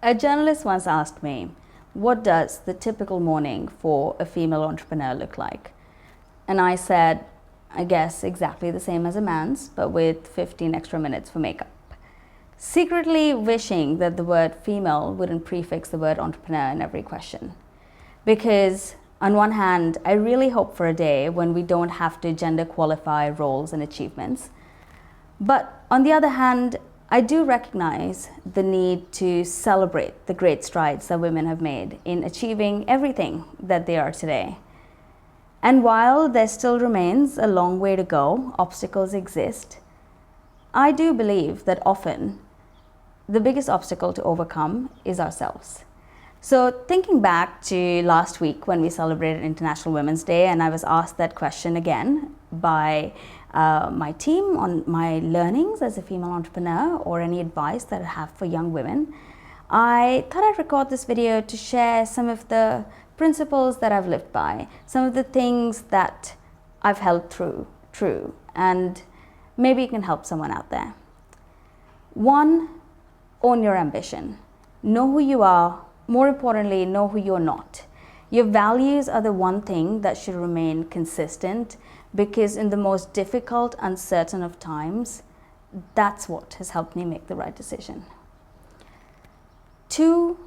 A journalist once asked me, what does the typical morning for a female entrepreneur look like? And I said, I guess exactly the same as a man's, but with 15 extra minutes for makeup. Secretly wishing that the word female wouldn't prefix the word entrepreneur in every question. Because on one hand, I really hope for a day when we don't have to gender qualify roles and achievements. But on the other hand, I do recognize the need to celebrate the great strides that women have made in achieving everything that they are today. And while there still remains a long way to go, obstacles exist, I do believe that often the biggest obstacle to overcome is ourselves. So thinking back to last week when we celebrated International Women's Day, and I was asked that question again by my team on my learnings as a female entrepreneur or any advice that I have for young women, I thought I'd record this video to share some of the principles that I've lived by, some of the things that I've held true, and maybe it can help someone out there. 1, own your ambition. Know who you are. More importantly, know who you're not. Your values are the one thing that should remain consistent, because in the most difficult, uncertain of times, that's what has helped me make the right decision. 2,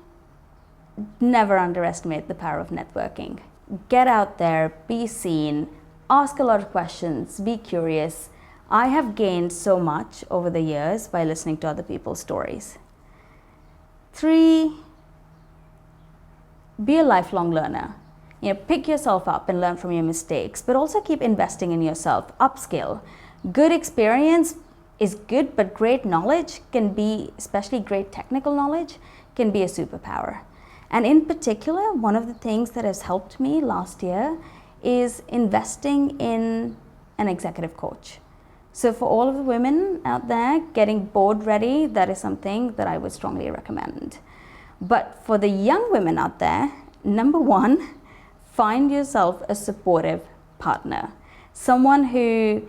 never underestimate the power of networking. Get out there, be seen, ask a lot of questions, be curious. I have gained so much over the years by listening to other people's stories. 3, be a lifelong learner. Pick yourself up and learn from your mistakes, but also keep investing in yourself, upskill. Good experience is good, but great knowledge can be, especially great technical knowledge, can be a superpower. And in particular, one of the things that has helped me last year is investing in an executive coach. So for all of the women out there getting board ready, that is something that I would strongly recommend. But for the young women out there, number 1, find yourself a supportive partner. Someone who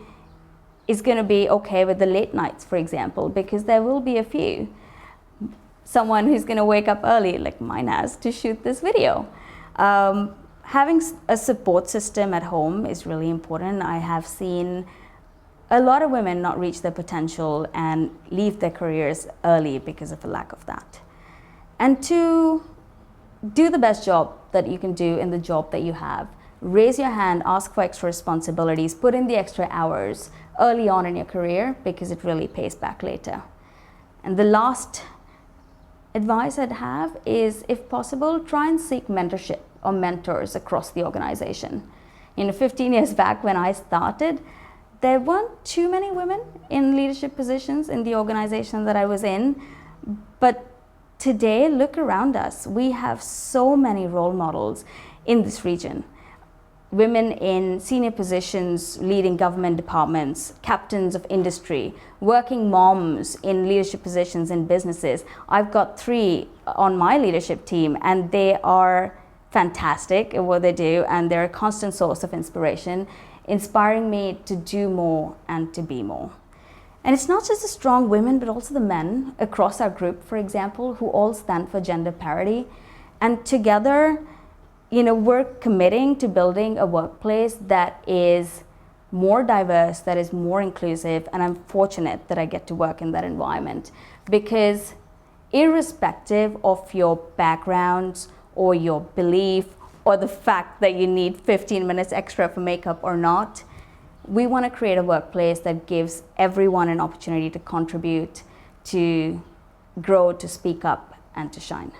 is going to be okay with the late nights, for example, because there will be a few. Someone who's going to wake up early, like mine has, to shoot this video. Having a support system at home is really important. I have seen a lot of women not reach their potential and leave their careers early because of a lack of that. And 2, do the best job that you can do in the job that you have. Raise your hand, ask for extra responsibilities, put in the extra hours early on in your career, because it really pays back later. And the last advice I'd have is, if possible, try and seek mentorship or mentors across the organization. 15 years back when I started, there weren't too many women in leadership positions in the organization that I was in, but today, look around us. We have so many role models in this region. Women in senior positions leading government departments, captains of industry, working moms in leadership positions in businesses. I've got 3 on my leadership team, and they are fantastic at what they do, and they're a constant source of inspiration, inspiring me to do more and to be more. And it's not just the strong women, but also the men across our group, for example, who all stand for gender parity. And together, we're committing to building a workplace that is more diverse, that is more inclusive, and I'm fortunate that I get to work in that environment. Because irrespective of your backgrounds or your belief or the fact that you need 15 minutes extra for makeup or not, we want to create a workplace that gives everyone an opportunity to contribute, to grow, to speak up, and to shine.